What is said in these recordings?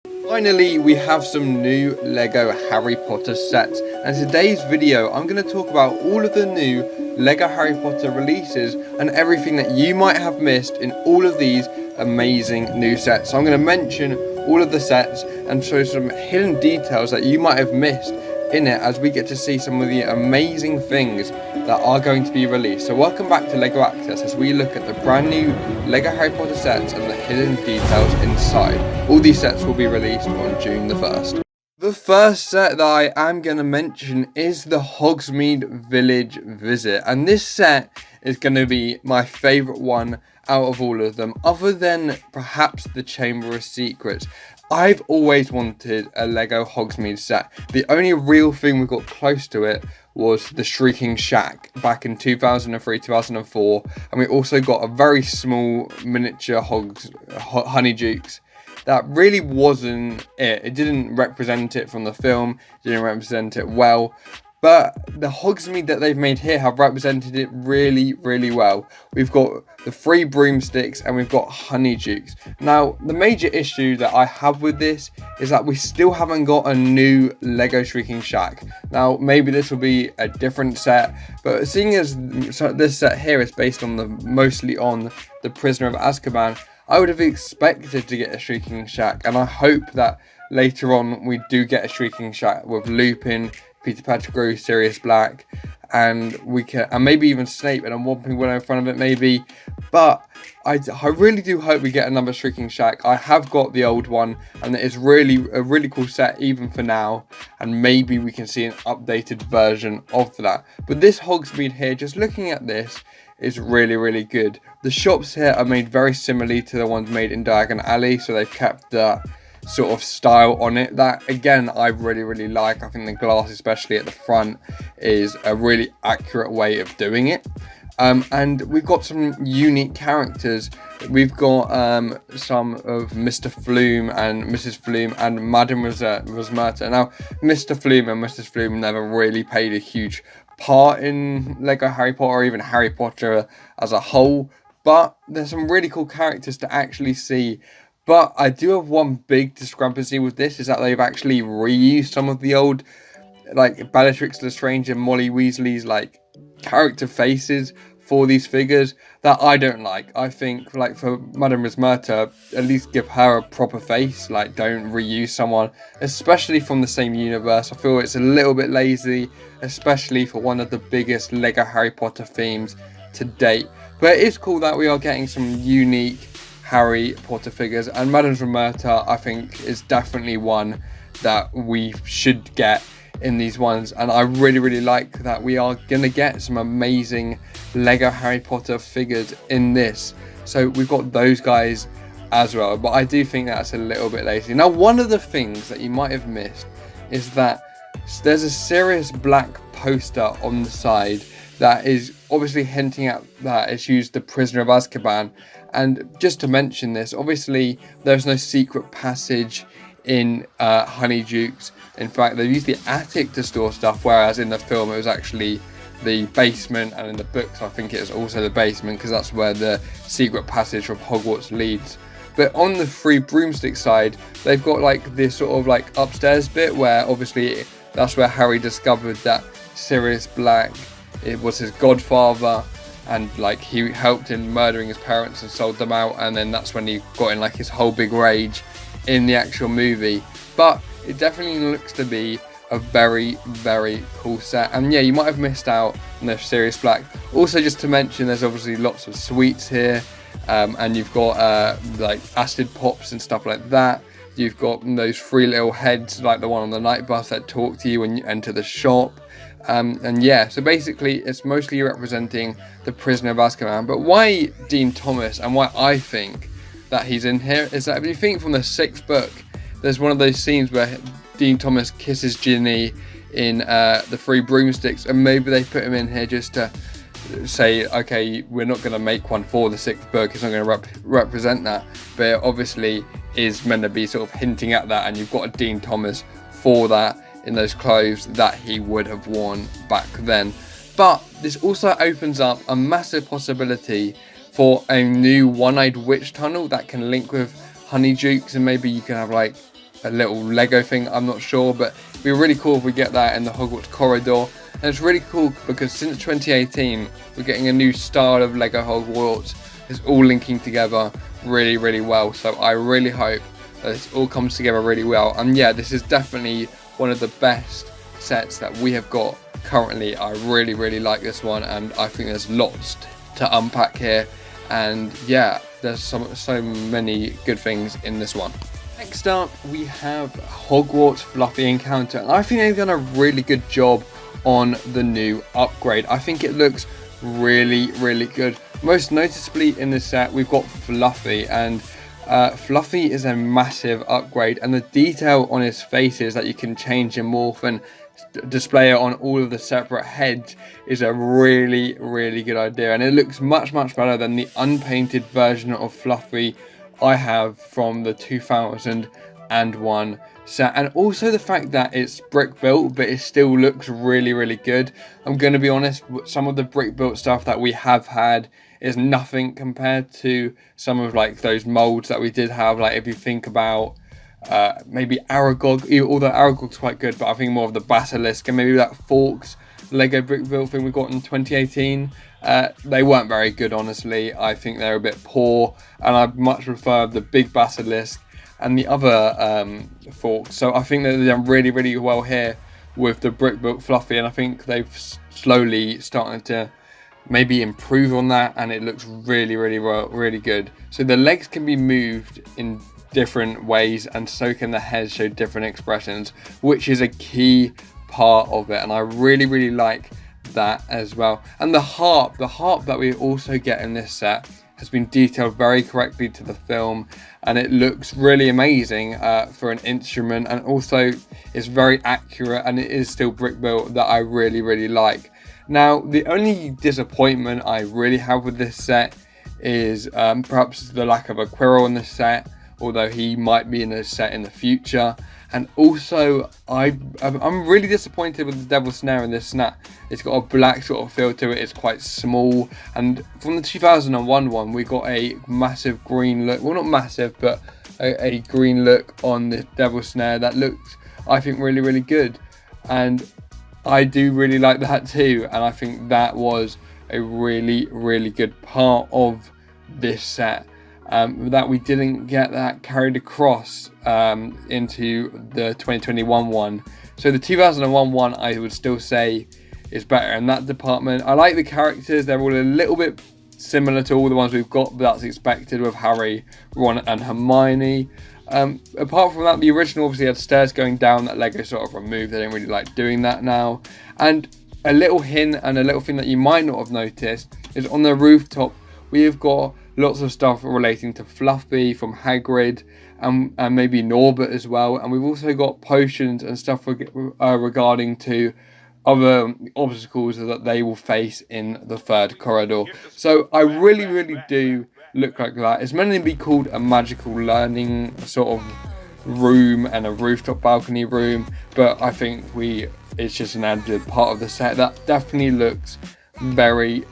Finally, we have some new LEGO Harry Potter sets, and in today's video I'm going to talk about all of the new LEGO Harry Potter releases and everything that you might have missed in all of these amazing new sets. So I'm going to mention all of the sets and show some hidden details that you might have missed in it as we get to see some of the amazing things that are going to be released. So welcome back to LEGO Access as we look at the brand new LEGO Harry Potter sets and the hidden details inside. All these sets will be released on June the 1st. The first set that I am going to mention is the Hogsmeade Village Visit, and this set is going to be my favourite one out of all of them, other than perhaps the Chamber of Secrets. I've always wanted a LEGO Hogsmeade set. The only real thing we got close to it was the Shrieking Shack back in 2003, 2004, and we also got a very small miniature Honeydukes. That really wasn't it. It didn't represent it from the film, didn't represent it well. But the Hogsmeade that they've made here have represented it really, really well. We've got the 3 broomsticks and we've got Honeydukes. Now, the major issue that I have with this is that we still haven't got a new LEGO Shrieking Shack. Now, maybe this will be a different set, but seeing as this set here is based on mostly on the Prisoner of Azkaban, I would have expected to get a Shrieking Shack, and I hope that later on we do get a Shrieking Shack with Lupin, Peter Pettigrew, Sirius Black, and maybe even Snape and a Whomping Willow in front of it, maybe. But I really do hope we get another Shrieking Shack. I have got the old one, and it is really a really cool set even for now, and maybe we can see an updated version of that. But this Hogsmeade here, just looking at this, is really, really good. The shops here are made very similarly to the ones made in Diagon Alley, so they've kept that sort of style on it. That again, I really, really like. I think the glass, especially at the front, is a really accurate way of doing it. And we've got some unique characters. We've got some of Mr. Flume and Mrs. Flume and Madame Rosmerta. Now, Mr. Flume and Mrs. Flume never really played a huge part in LEGO Harry Potter or even Harry Potter as a whole, but there's some really cool characters to actually see. But I do have one big discrepancy with this, is that they've actually reused some of the old, like, Bellatrix Lestrange and Molly Weasley's, like, character faces for these figures that I don't like. I think, like, for Madame Rosmerta, at least give her a proper face. Like, don't reuse someone, especially from the same universe. I feel it's a little bit lazy, especially for one of the biggest LEGO Harry Potter themes to date. But it is cool that we are getting some unique Harry Potter figures, and Madame Rosmerta I think is definitely one that we should get in these ones, and I really, really like that we are gonna get some amazing LEGO Harry Potter figures in this. So we've got those guys as well, but I do think that's a little bit lazy. Now, one of the things that you might have missed is that there's a Sirius Black poster on the side that is obviously hinting at that it's used the Prisoner of Azkaban. And just to mention this, obviously there's no secret passage in Honeydukes. In fact, they used the attic to store stuff, whereas in the film it was actually the basement, and in the books I think it is also the basement, because that's where the secret passage from Hogwarts leads. But on the 3 broomstick side, they've got like this sort of like upstairs bit where obviously that's where Harry discovered that Sirius Black, it was his godfather, and like he helped in murdering his parents and sold them out, and then that's when he got in like his whole big rage in the actual movie. But it definitely looks to be a very, very cool set, and yeah, you might have missed out on the Sirius Black. Also, just to mention, there's obviously lots of sweets here, and you've got like acid pops and stuff like that. You've got those 3 little heads like the one on the night bus that talk to you when you enter the shop. And yeah, so basically it's mostly representing the Prisoner of Azkaban. But why Dean Thomas, and why I think that he's in here, is that if you think from the 6th book, there's one of those scenes where Dean Thomas kisses Ginny in the 3 broomsticks, and maybe they put him in here just to say, okay, we're not going to make one for the 6th book, it's not going to represent that, but it obviously is meant to be sort of hinting at that, and you've got a Dean Thomas for that in those clothes that he would have worn back then. But this also opens up a massive possibility for a new one-eyed witch tunnel that can link with Honeydukes, and maybe you can have like a little Lego thing, I'm not sure, but it'd be really cool if we get that in the Hogwarts corridor. And it's really cool because since 2018 we're getting a new style of Lego Hogwarts. It's all linking together really well, so I really hope that this all comes together really well. And yeah, this is definitely one of the best sets that we have got currently. I really like this one, and I think there's lots to unpack here, and yeah, there's so many good things in this one. Next up we have Hogwarts Fluffy Encounter, and I think they've done a really good job on the new upgrade. I think it looks really good. Most noticeably in this set we've got Fluffy, and Fluffy is a massive upgrade, and the detail on his faces that you can change and morph and display it on all of the separate heads is a really good idea, and it looks much better than the unpainted version of Fluffy I have from the 2001 set. And also the fact that it's brick built but it still looks really good. I'm gonna be honest, some of the brick built stuff that we have had is nothing compared to some of like those molds that we did have. Like if you think about maybe Aragog, although Aragog's quite good, but I think more of the Basilisk and maybe that Forks Lego brick built thing we got in 2018. They weren't very good, honestly. I think they're a bit poor, and I much prefer the big Basilisk and the other Forks. So I think that they've done really well here with the brick built Fluffy, and I think they've slowly started to maybe improve on that, and it looks really good. So the legs can be moved in different ways, and so can the heads show different expressions, which is a key part of it, and I really like that as well. And the harp that we also get in this set has been detailed very correctly to the film, and it looks really amazing for an instrument, and also it's very accurate, and it is still brick built, that I really like. Now the only disappointment I really have with this set is perhaps the lack of a Quirrell in this set, although he might be in a set in the future. And also I'm really disappointed with the Devil's Snare in this snap. It's got a black sort of feel to it, it's quite small, and from the 2001 one we got a massive green look, well not massive, but a green look on the Devil's Snare that looks, I think, really good, and I do really like that too, and I think that was a really good part of this set. That we didn't get that carried across into the 2021 one. So the 2001 one I would still say is better in that department. I like the characters, they're all a little bit similar to all the ones we've got, but that's expected with Harry, Ron and Hermione. Apart from that, the original obviously had stairs going down that Lego sort of removed. They don't really like doing that now. And a little hint and a little thing that you might not have noticed is on the rooftop we have got lots of stuff relating to Fluffy from Hagrid, and maybe Norbert as well, and we've also got potions and stuff regarding to other obstacles that they will face in the third corridor. So I really do look like that. It's meant to be called a magical learning sort of room and a rooftop balcony room, but I think it's just an added part of the set that definitely looks very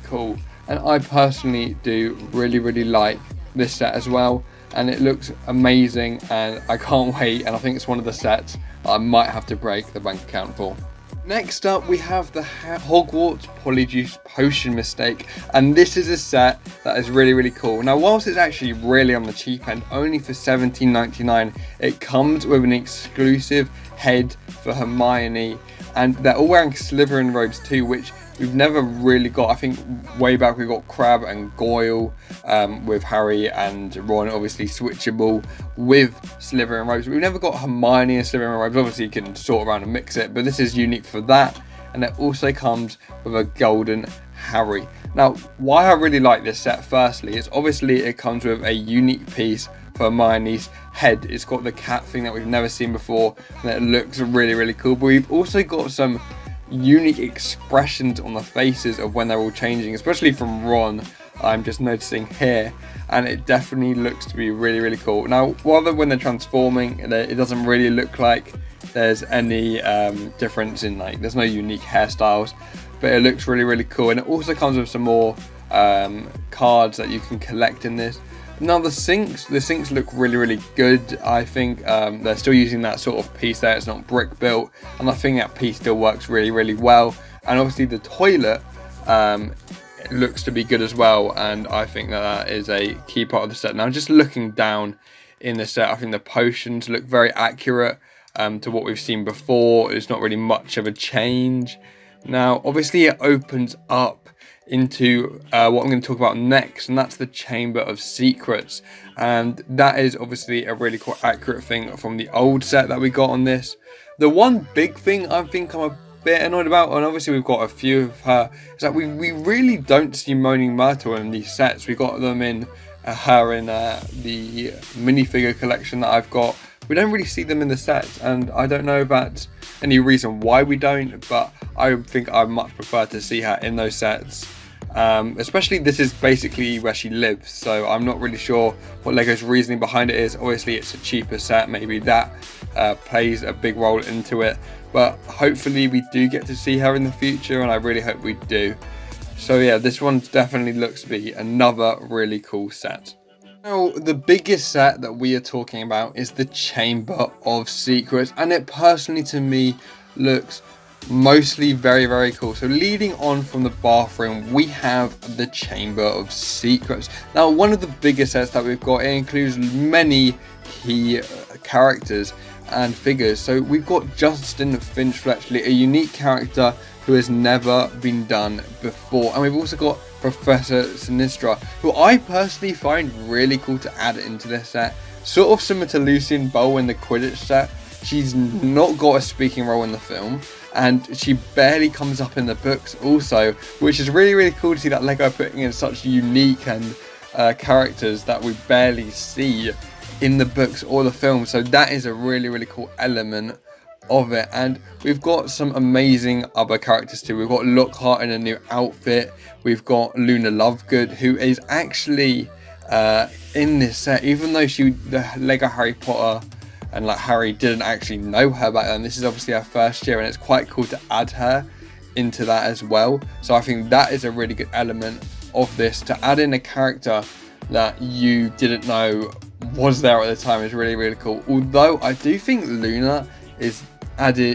cool. And I personally do really like this set as well, and it looks amazing, and I can't wait, and I think it's one of the sets I might have to break the bank account for. Next up we have the Hogwarts Polyjuice Potion Mistake, and this is a set that is really cool. Now whilst it's actually really on the cheap end, only for $17.99, it comes with an exclusive head for Hermione, and they're all wearing Slytherin robes too, which we've never really got. I think way back we got Crabbe and Goyle with Harry and Ron, obviously switchable with Slytherin robes. We've never got Hermione and Slytherin robes. Obviously you can sort around and mix it, but this is unique for that, and it also comes with a golden Harry. Now why I really like this set, firstly, is obviously it comes with a unique piece for Hermione's head. It's got the cat thing that we've never seen before, and it looks really cool, but we've also got some unique expressions on the faces of when they're all changing, especially from Ron, I'm just noticing here, and it definitely looks to be really cool. Now when they're transforming, it doesn't really look like there's any difference in, like, there's no unique hairstyles, but it looks really cool, and it also comes with some more cards that you can collect in this. Now the sinks look really good. I think they're still using that sort of piece there. It's not brick built, and I think that piece still works really well. And obviously the toilet it looks to be good as well, and I think that is a key part of the set. Now just looking down in the set, I think the potions look very accurate to what we've seen before. It's not really much of a change. Now obviously it opens up into what I'm going to talk about next, and that's the Chamber of Secrets, and that is obviously a really quite accurate thing from the old set that we got on this. The one big thing I think I'm a bit annoyed about, and obviously we've got a few of her, is that we really don't see Moaning Myrtle in these sets. We got them in her in the minifigure collection that I've got. We don't really see them in the sets, and I don't know if that's any reason why we don't, but I think I much prefer to see her in those sets. Especially this is basically where she lives, so I'm not really sure what Lego's reasoning behind it is. Obviously it's a cheaper set, maybe that plays a big role into it, but hopefully we do get to see her in the future, and I really hope we do. So yeah, this one definitely looks to be another really cool set. Now, the biggest set that we are talking about is the Chamber of Secrets, and it personally to me looks mostly very cool. So leading on from the bathroom, we have the Chamber of Secrets. Now one of the biggest sets that we've got, it includes many key characters and figures. So we've got Justin Finch-Fletchley, a unique character who has never been done before, and we've also got Professor Sinistra, who I personally find really cool to add into this set. Sort of similar to Lucien Bowl in the Quidditch set. She's not got a speaking role in the film, and she barely comes up in the books also, which is really cool to see that Lego putting in such unique and characters that we barely see in the books or the film. So that is a really cool element of it. And we've got some amazing other characters too. We've got Lockhart in a new outfit. We've got Luna Lovegood, who is actually in this set, even though the Lego Harry Potter and like Harry didn't actually know her back then. This is obviously her first year, and it's quite cool to add her into that as well. So I think that is a really good element of this, to add in a character that you didn't know was there at the time is really cool. Although I do think Luna is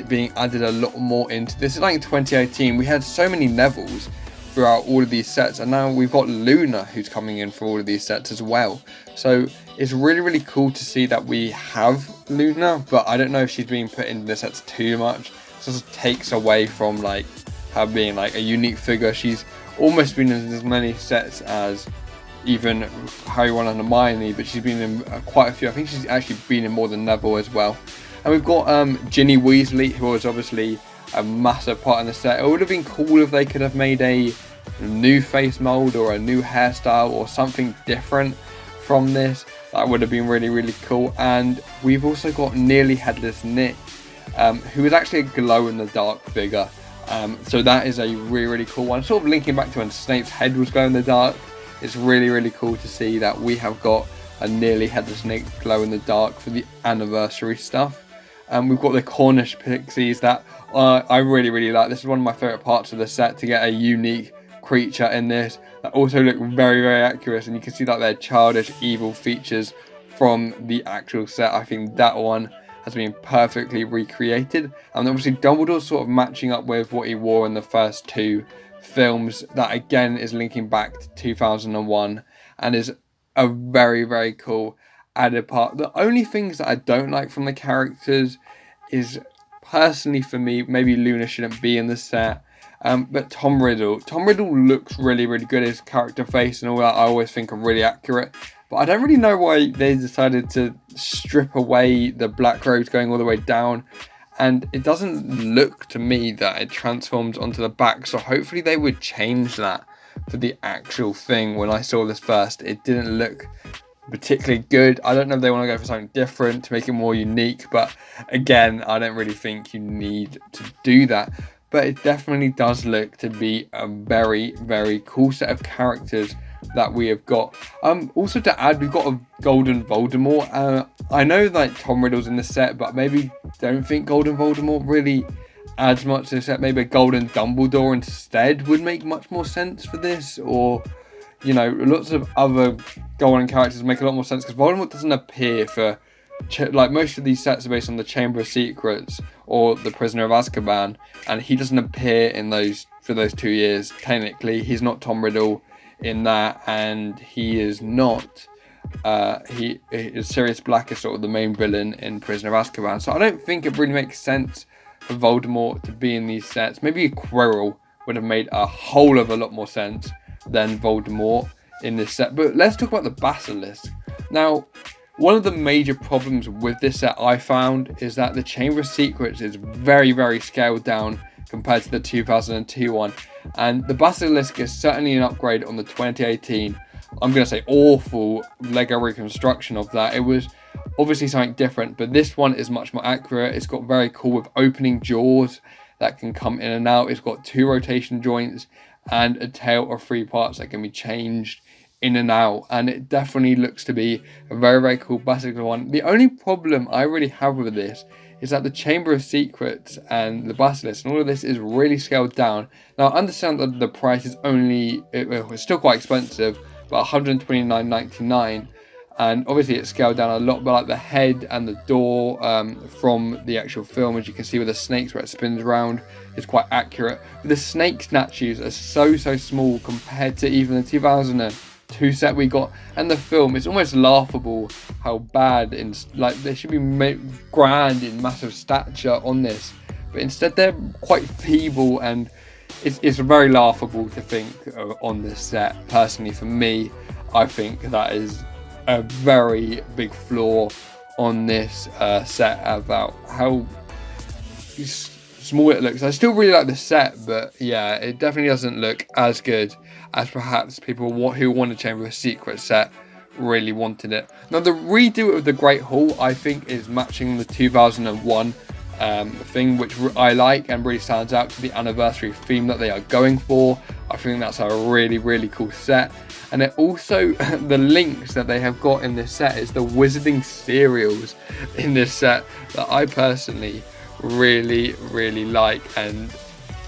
being added a lot more into this. Like in 2018, we had so many Nevilles throughout all of these sets, and now we've got Luna who's coming in for all of these sets as well. So it's really cool to see that we have Luna, but I don't know if she's being put into the sets too much. So it takes away from like her being like a unique figure. She's almost been in as many sets as even Harry, Ron and Hermione, but she's been in quite a few. I think she's actually been in more than Neville as well. And we've got Ginny Weasley, who was obviously a massive part in the set. It would have been cool if they could have made a new face mold or a new hairstyle or something different from this. That would have been really cool. And we've also got Nearly Headless Nick, who is actually a glow-in-the-dark figure. So that is a really cool one. Sort of linking back to when Snape's head was glow-in-the-dark. It's really cool to see that we have got a Nearly Headless Nick glow-in-the-dark for the anniversary stuff. We've got the Cornish Pixies that I really like. This is one of my favourite parts of the set, to get a unique creature in this that also look very accurate, and you can see that their childish evil features from the actual set. I think that one has been perfectly recreated, and obviously Dumbledore's sort of matching up with what he wore in the first two films. That again is linking back to 2001 and is a very cool added part. The only things that I don't like from the characters is, personally for me, maybe Luna shouldn't be in the set, but Tom Riddle looks really good. His character face and all that I always think are really accurate, but I don't really know why they decided to strip away the black robes going all the way down, and it doesn't look to me that it transforms onto the back. So hopefully they would change that for the actual thing. When I saw this first, it didn't look particularly good. I don't know if they want to go for something different to make it more unique, but again, I don't really think you need to do that. But it definitely does look to be a very cool set of characters that we have got. Also to add, we've got a Golden Voldemort. I know like Tom Riddle's in the set, but maybe don't think Golden Voldemort really adds much to the set. Maybe a Golden Dumbledore instead would make much more sense for this, or you know, lots of other golden characters make a lot more sense, because Voldemort doesn't appear for, like, most of these sets are based on the Chamber of Secrets or the Prisoner of Azkaban, and he doesn't appear in those for those 2 years. Technically, he's not Tom Riddle in that, and he is not. Sirius Black is sort of the main villain in Prisoner of Azkaban, so I don't think it really makes sense for Voldemort to be in these sets. Maybe Quirrell would have made a whole of a lot more sense than Voldemort in this set. But let's talk about the Basilisk. Now, one of the major problems with this set I found is that the Chamber of Secrets is very, very scaled down compared to the 2002 one. And the Basilisk is certainly an upgrade on the 2018, I'm going to say awful, Lego reconstruction of that. It was obviously something different, but this one is much more accurate. It's got very cool with opening jaws that can come in and out. It's got 2 rotation joints and a tail of 3 parts that can be changed in and out, and it definitely looks to be a very, very cool Basilisk one. The only problem I really have with this is that the Chamber of Secrets and the Basilisk and all of this is really scaled down. Now, I understand that the price is it's still quite expensive, but $129.99, and obviously it's scaled down a lot, but like the head and the door from the actual film, as you can see with the snakes where it spins around, is quite accurate. But the snake statues are so small compared to even the 2002 set we got and the film. It's almost laughable how bad, like they should be grand in massive stature on this, but instead they're quite feeble, and it's very laughable to think on this set. Personally, for me, I think that is a very big flaw on this set about how small it looks. I still really like the set, but yeah, it definitely doesn't look as good as perhaps people who want a Chamber of Secrets set really wanted it. Now, the redo of the Great Hall, I think, is matching the 2001 thing, which I like and really stands out to the anniversary theme that they are going for. I think that's a really cool set. And it also, the links that they have got in this set is the wizarding cereals in this set that I personally really like, and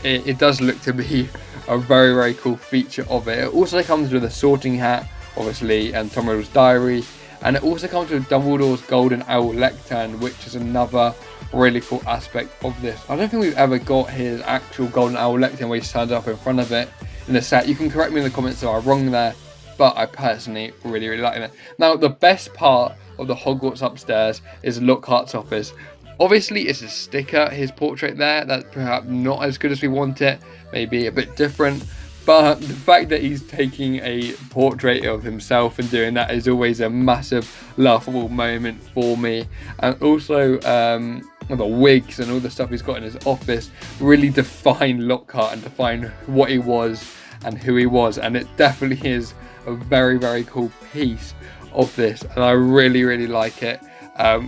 it does look to be a very cool feature of it. It also comes with a sorting hat, obviously, and Tom Riddle's diary, and it also comes with Dumbledore's golden owl lectern, which is another really cool aspect of this. I don't think we've ever got his actual golden owl lectern where he stands up in front of it in the set. You can correct me in the comments if I'm wrong there, but I personally really like it. Now, the best part of the Hogwarts upstairs is Lockhart's office. Obviously, it's a sticker, his portrait there, that's perhaps not as good as we want it, maybe a bit different, but the fact that he's taking a portrait of himself and doing that is always a massive laughable moment for me. And also, the wigs and all the stuff he's got in his office really define Lockhart and define what he was and who he was, and it definitely is a very cool piece of this, and I really like it.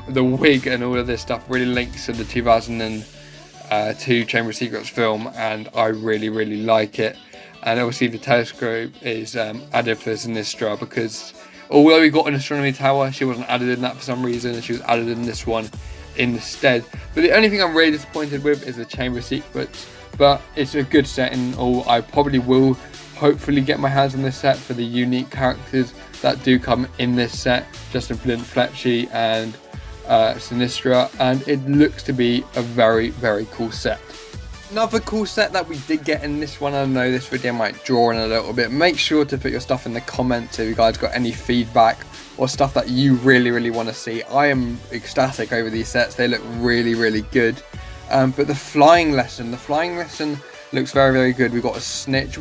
The wig and all of this stuff really links to the 2002 Chamber of Secrets film, and I really like it. And obviously the telescope is added for Sinistra, because although we got an astronomy tower, she wasn't added in that for some reason, and she was added in this one instead. But the only thing I'm really disappointed with is the Chamber of Secrets, but it's a good set in all. I probably will hopefully get my hands on this set for the unique characters that do come in this set, Justin Flint, Fletchy and Sinistra, and it looks to be a very cool set. Another cool set that we did get in this one, I know this video might draw in a little bit, make sure to put your stuff in the comments if you guys got any feedback or stuff that you really want to see. I am ecstatic over these sets, they look really good. But the flying lesson looks very good. We've got a snitch,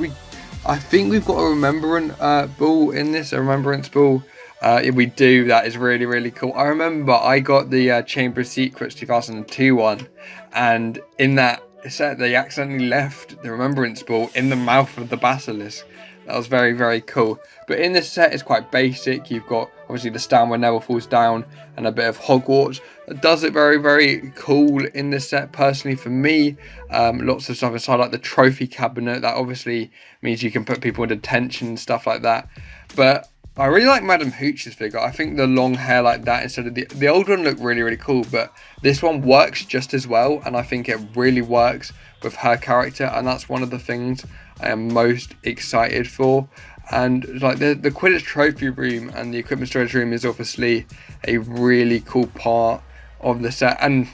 I think we've got a remembrance ball in this, a remembrance ball. If we do, that is really cool. I remember I got the Chamber of Secrets 2002 one, and in that set they accidentally left the remembrance ball in the mouth of the basilisk. That was very cool. But in this set, it's quite basic. You've got obviously the stand where Neville falls down and a bit of Hogwarts. It does it very cool in this set, personally for me. Lots of stuff inside, like the trophy cabinet. That obviously means you can put people in detention and stuff like that. But I really like Madam Hooch's figure. I think the long hair like that instead of the old one looked really cool, but this one works just as well, and I think it really works with her character, and that's one of the things I am most excited for. And like the Quidditch trophy room and the equipment storage room is obviously a really cool part of the set. And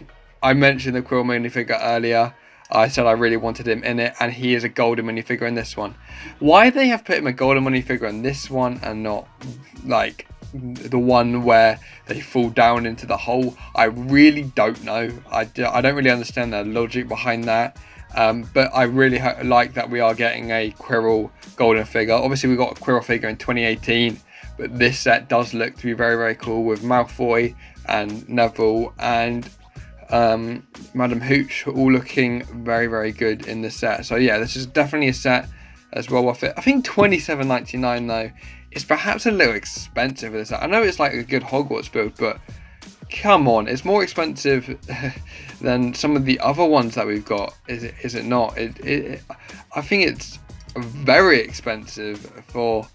I mentioned the Quirrell minifigure earlier. I said I really wanted him in it, and he is a golden minifigure in this one. Why they have put him a golden minifigure in this one and not like the one where they fall down into the hole, I really don't know. I don't really understand the logic behind that. But I really like that we are getting a Quirrell golden figure. Obviously we got a Quirrell figure in 2018, but this set does look to be very, very cool with Malfoy and Neville and Madam Hooch all looking very, very good in the set. So yeah, this is definitely a set as well worth it. I think $27.99 though is perhaps a little expensive for this set. I know it's like a good Hogwarts build, but come on, it's more expensive than some of the other ones that we've got. Is it not? I think it's very expensive for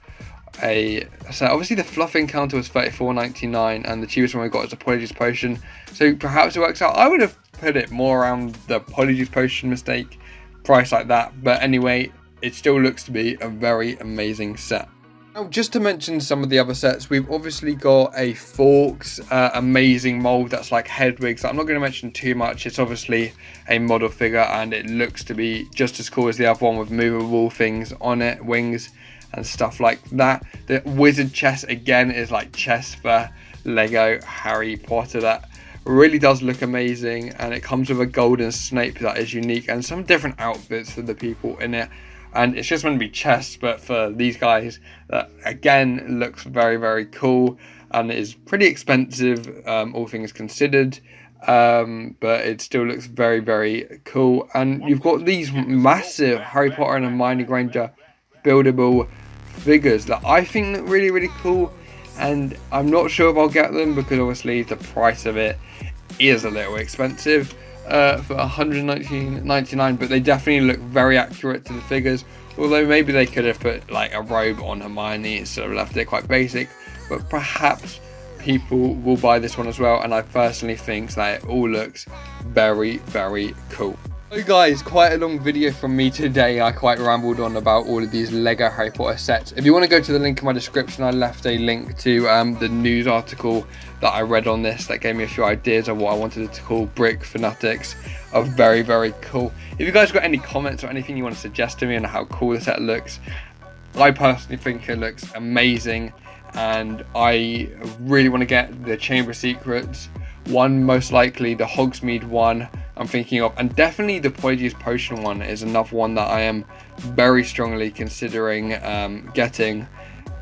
a set. Obviously the fluff encounter was $34.99 and the cheapest one we got is a Polyjuice potion, so perhaps it works out. I would have put it more around the Polyjuice potion mistake price like that, but anyway, it still looks to be a very amazing set. Now, just to mention some of the other sets, we've obviously got a Forks amazing mold that's like Hedwig's. I'm not going to mention too much. It's obviously a model figure and it looks to be just as cool as the other one with movable things on it, wings and stuff like that. The wizard chest again is like chest for Lego Harry Potter. That really does look amazing, and it comes with a golden Snape that is unique and some different outfits for the people in it. And it's just going to be chests, but for these guys, that again looks very, very cool and is pretty expensive, all things considered. But it still looks very, very cool. And you've got these massive Harry Potter and Hermione Granger buildable figures that I think look really, really cool. And I'm not sure if I'll get them because obviously the price of it is a little expensive. For $119.99, but they definitely look very accurate to the figures, although maybe they could have put like a robe on Hermione instead of left it quite basic. But perhaps people will buy this one as well, and I personally think that it all looks very, very cool. So guys, quite a long video from me today. I quite rambled on about all of these Lego Harry Potter sets. If you want to go to the link in my description, I left a link to the news article that I read on this that gave me a few ideas of what I wanted to call brick fanatics. Are very, very cool. If you guys got any comments or anything you want to suggest to me on how cool the set looks, I personally think it looks amazing, and I really want to get the Chamber Secrets one, most likely the Hogsmeade one I'm thinking of, and definitely the Polyjuice potion one is another one that I am very strongly considering getting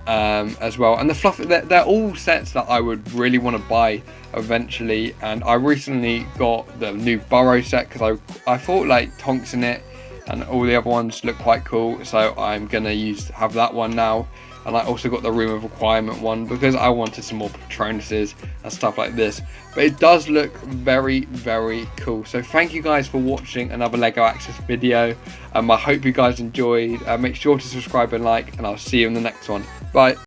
as well. And the fluff, they're all sets that I would really want to buy eventually. And I recently got the new Burrow set because I thought like Tonks in it and all the other ones look quite cool, so I'm gonna have that one now. And I also got the Room of Requirement one because I wanted some more Patronuses and stuff like this. But it does look very, very cool. So thank you guys for watching another LEGO Access video. I hope you guys enjoyed. Make sure to subscribe and like, and I'll see you in the next one. Bye.